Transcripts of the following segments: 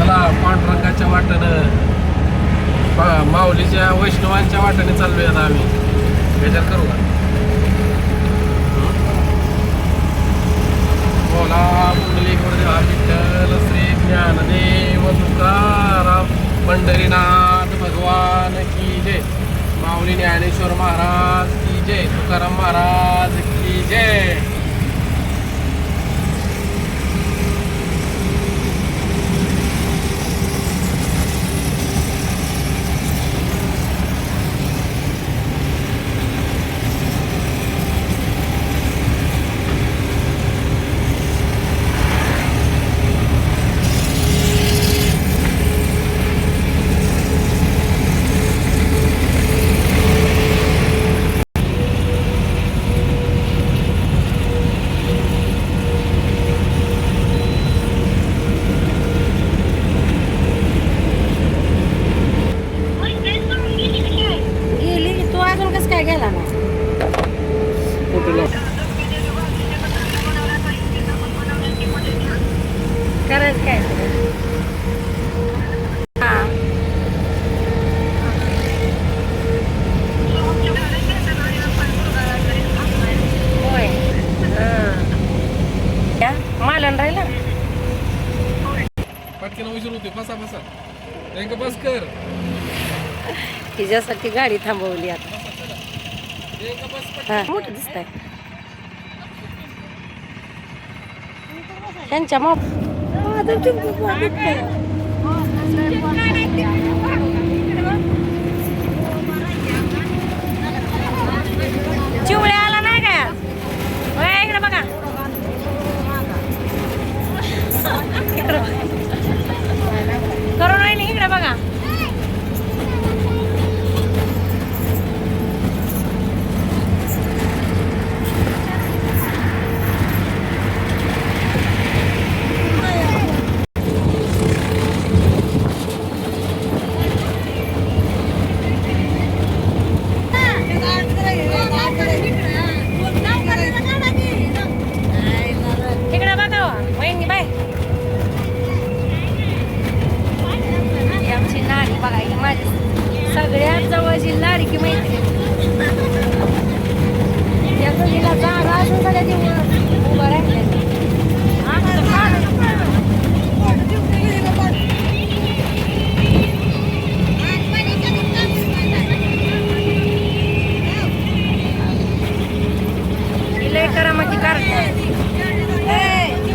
चला पांडुरंगाच्या वाटेनं माऊलीच्या वैष्णवांच्या वाटेने चाललोय आता आम्ही. विचार करू का? बोला मुरली गुरुदेवा विठ्ठल श्री ज्ञानदेव तुकाराम पंढरीनाथ भगवान की जय. माऊली ज्ञानेश्वर महाराज की जय. तुकाराम महाराज की जय. करायचं काय होय मालन राहिला पटकन उशीर होते. बसा बसा एक बस कर. तिच्यासाठी गाडी थांबवली आता. एक बस हा मोठं दिसत आहे त्यांच्या मग चिवळ्या आला नाही काय होय इकडे बघा करून नाही इकडे बघा. सगळ्यात जवळची लाडकी मैत्री या गलीला जागा असून सगळ्या उभं राहिले. लय करामती करते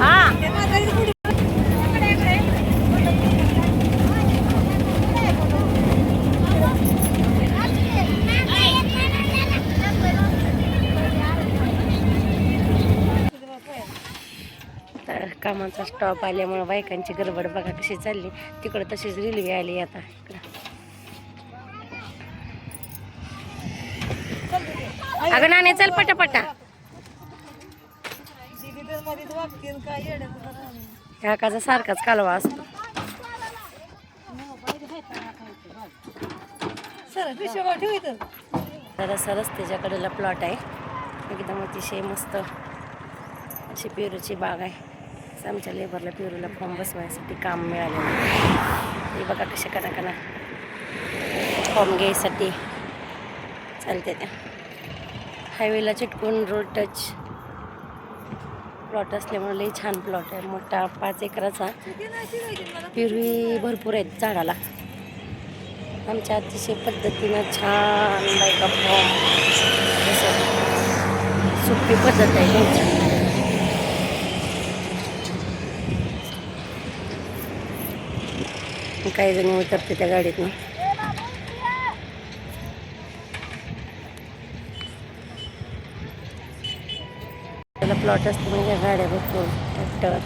हा. कामाचा स्टॉप आल्यामुळे बायकांची गडबड बघा कशी चालली. तिकडं तशीच रेल्वे आली आता इकडं. अगं नाणे चल पटापटा. ह्या काचा सारखाच कालवा असतो. जरासा रस्त्याच्या कडेला प्लॉट आहे एकदम अतिशय मस्त अशी पेरूची बाग आहे. आमच्या लेबरला पेरूला फॉर्म बसवायसाठी काम मिळालेलं. हे बघा कशा कना फॉर्म घ्यायसाठी चालते त्या. हायवेला चिटकून रोड टच प्लॉट असल्यामुळे लई छान प्लॉट आहे. मोठा 5 एकराचा. पेरू भरपूर आहेत झाडाला. आमच्या अतिशय पद्धतीनं छान बायका फॉर्म सोपी पद्धत आहे त्यांची. काही जणी उतरते त्या गाडीतनं. त्याला प्लॉट असतो म्हणजे गाड्या भरपूर ट्रॅक्टर.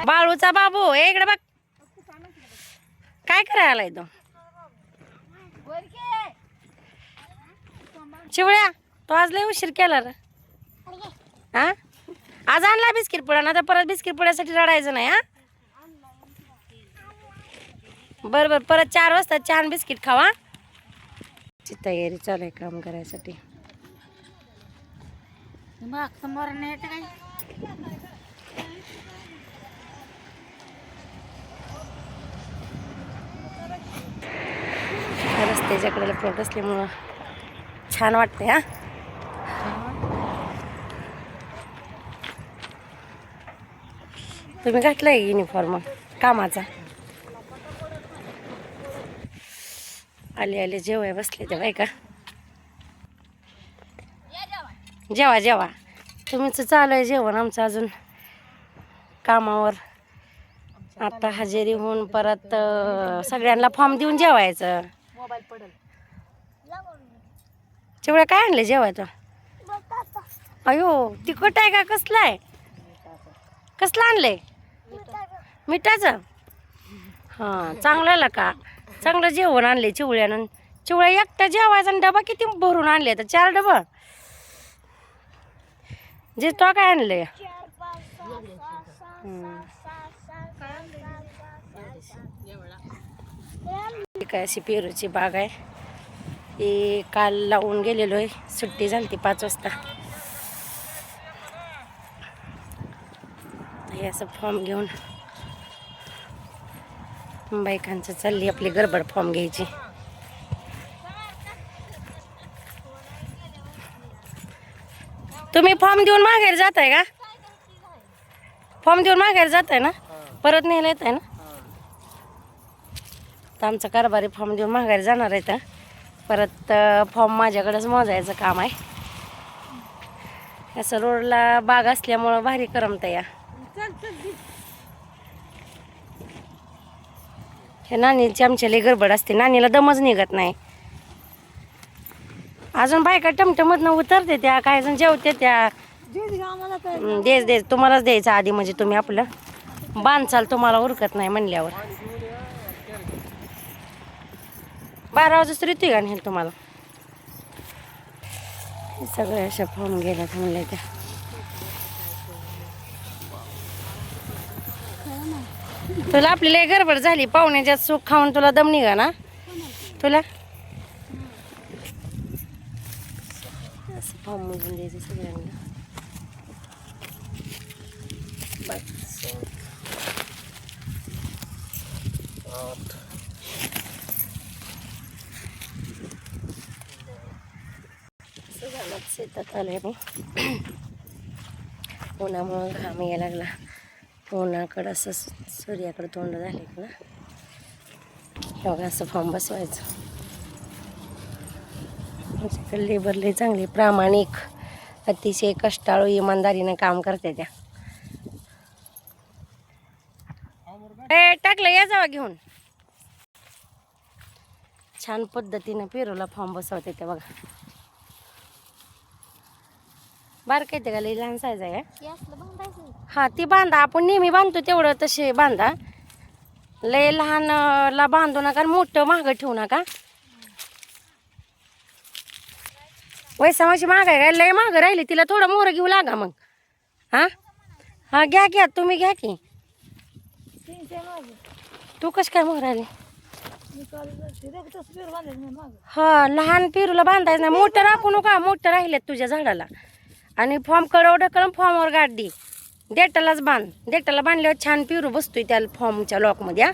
बाळूचा बाबू इकडे बघ काय करायला तो. चिवळ्या तो आज लय उशीर केला रे. हा आज आणला बिस्किट पुडा ना तर परत बिस्किट पुड्यासाठी रडायचं नाही. हा बरं बरं, परत 4 वाजता छान बिस्किट खावा. ची तयारी चालू आहे काम करायसाठी. रस्त्याच्या कडेला प्लॉट असल्यामुळं छान वाटते. हा, तुम्ही घातलाय युनिफॉर्म कामाचा? आले आले जेवाय बसले ते बाय का. जेवा जेवा, तुम्हीच चालू आहे जेवण, आमचं अजून कामावर. आता हजेरी होऊन परत सगळ्यांना फॉर्म देऊन जेवायचं. चिवड्या काय आणले जेवायचं? अयो तिखट आहे का कसलं आहे? कसलं आणले? मिठाचं? हां चांगलं आलं का? चांगलं जेवण आणले चिवळ्यानं. चिवळ्या एकटा जेवायचा आणि डबा किती भरून आणले? तर 4 डबा. जे तो काय आणले? काय अशी पेरूची बाग आहे. हे काल लावून गेलेलो आहे, सुट्टी झाली ती 5 वाजता. हे असं फॉर्म घेऊन बायकांचं चालली आपली गडबड फॉर्म घ्यायची. तुम्ही फॉर्म देऊन माघारी जाताय का? फॉर्म देऊन माघारी जाताय ना? परत न्यायला येत आहे ना? तर आमचा कारभारी फॉर्म देऊन माघारी जाणार आहे. तर परत फॉर्म माझ्याकडेच मोजायचं काम आहे. असं रोडला बाग असल्यामुळं भारी करमतं या. हे नानीची आमच्या लई गडबड असते, नानीला दमच निघत नाही. अजून बायका टमटमधनं उतरते त्या, काही जण जेवते त्या. देच तुम्हालाच द्यायचं आधी, म्हणजे तुम्ही आपलं बांधचाल, तुम्हाला उरकत नाही म्हणल्यावर. 12 वाजता येतोय का नाही तुम्हाला? हे सगळे अशा फॉर्म गेल्यात म्हणले त्या. तुला आपली लय गडबड झाली, पाहुण्याच्यात सुख खाऊन तुला दम निघा ना तुला. असं फॉर्म मोजून द्यायचं सगळ्यांना. शेतात आलोय मी. उन्हामुळं घाम यायला लागला. उन्हाकडं असं सूर्याकडं तोंड झाले ना. बघा असं फॉर्म बसवायचं. आमच्याकडे लेबर लय चांगले, प्रामाणिक, अतिशय कष्टाळू, इमानदारीनं काम करते त्या. टाकलं या जावा घेऊन. छान पद्धतीनं पेरूला फॉर्म बसवते त्या बघा. बारक येते का? लई लहान साईज आहे का? हा ती बांधा, आपण नेहमी बांधतो तेवढं तसे बांधा. लय लहान ला बांधू नका, मोठं मागं ठेवू नका. वैसा माशी माग आहे का? लय मागं राहिली, तिला थोडं मोहर घेऊ लागा मग. हा हा घ्या घ्या, तुम्ही घ्या की. तू कश काय मोहर आली? हा लहान पेरूला बांधायचं नाही, मोठं राखू नका. मोठं राहिलेत तुझ्या झाडाला. आणि फॉर्म कडव ढकलून फॉर्मवर गाडी देटालाच बांध. देटाला बांधल्यावर छान पेरू बसतोय त्या फॉर्मच्या लॉकमध्ये.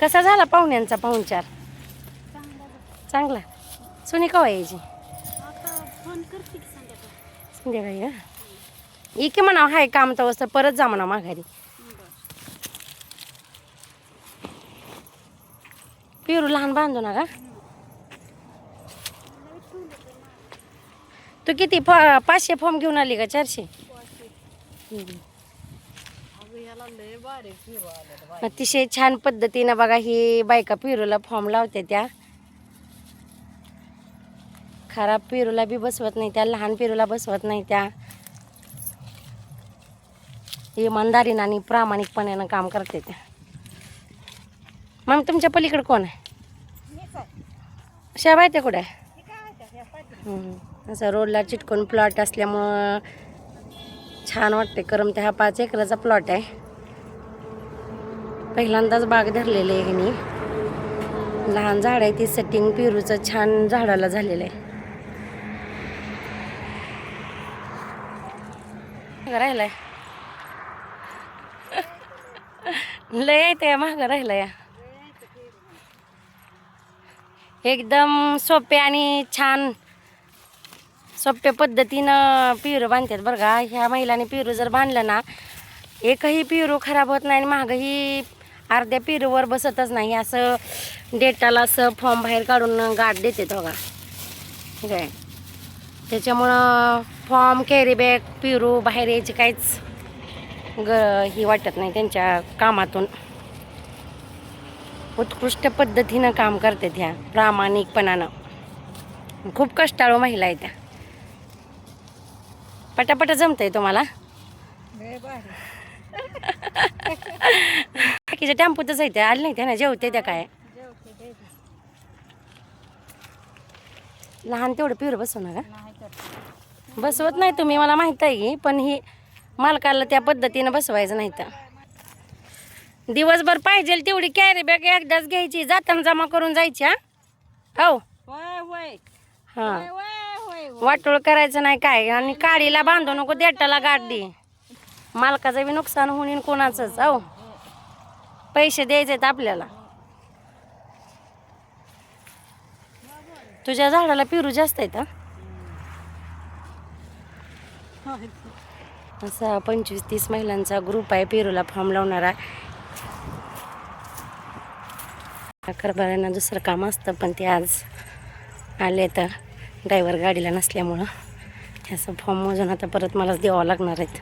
कसा झाला पाहुण्यांचा पाहुणचार? चांगला. सुनी कवा यायची? संध्याकाळी का? इके म्हणा हाय काम तर परत जा म्हणा माघारी. पेरू लहान बांधू नका. तू किती 500 फॉर्म घेऊन आली का? 400? अतिशय छान पद्धतीनं बघा ही बायका पेरूला फॉर्म लावते त्या. खराब पेरूला बी बसवत नाही त्या, लहान पेरूला बसवत नाही त्या. इमानदारीनं आणि प्रामाणिकपणानं काम करते त्या. मग तुमच्या पलीकडे कोण आहे? शेबाय ते कुठे आहे? असं रोडला चिटकून प्लॉट असल्यामुळं छान वाटते करमते. हा 5 एकराचा प्लॉट आहे. पहिल्यांदाच बाग धरलेलं आहे ह्यानी. लहान झाड आहे ती सेटिंग पेरूचं छान झाडाला झालेलं आहे. राहिलाय लय आहे ते महाग राहिलाय. एकदम सोपे आणि छान सोप्या पद्धतीनं पेरू बांधतात बरं का. ह्या महिलांनी पेरू जर बांधलं ना, एकही पेरू खराब होत नाही आणि महागही अर्ध्या पेरूवर बसतच नाही. असं डेटाला असं फॉर्म बाहेर काढून गाठ देते बघा काय. त्याच्यामुळं फॉर्म कॅरी बॅग पेरू बाहेर यायची काहीच ही वाटत नाही त्यांच्या कामातून. उत्कृष्ट पद्धतीनं काम करते ह्या प्रामाणिकपणानं. खूप कष्टाळू महिला आहे त्या. पटापट जमतंय तुम्हाला. बाकीच्या टेम्पोतच आहे त्या, आले नाही त्या ना, जेवते त्या काय. लहान तेवढं पिवर बसव ना का. बसवत नाही तुम्ही, मला माहीत आहे की, पण ही मालकाला त्या पद्धतीनं बसवायचं नाही. तर दिवसभर पाहिजे तेवढी कॅरी बॅग एकदाच घ्यायची, जाताना जमा करून जायची. हो हां, वाटोळ करायचं नाही काय. आणि काडीला बांधू नको, देटाला गाठ दे. मालकाचं बी नुकसान होईन कोणाचंच. हो, पैसे द्यायचे आपल्याला. तुझ्या झाडाला पेरू जास्त आहेत. असा 25-30 महिलांचा ग्रुप आहे पेरूला फॉर्म लावणारा. कारभाऱ्यांना दुसरं काम असतं, पण ते आज आले तर ड्रायव्हर गाडीला नसल्यामुळं असं फॉर्म मोजून आता परत मलाच द्यावं लागणार आहेत.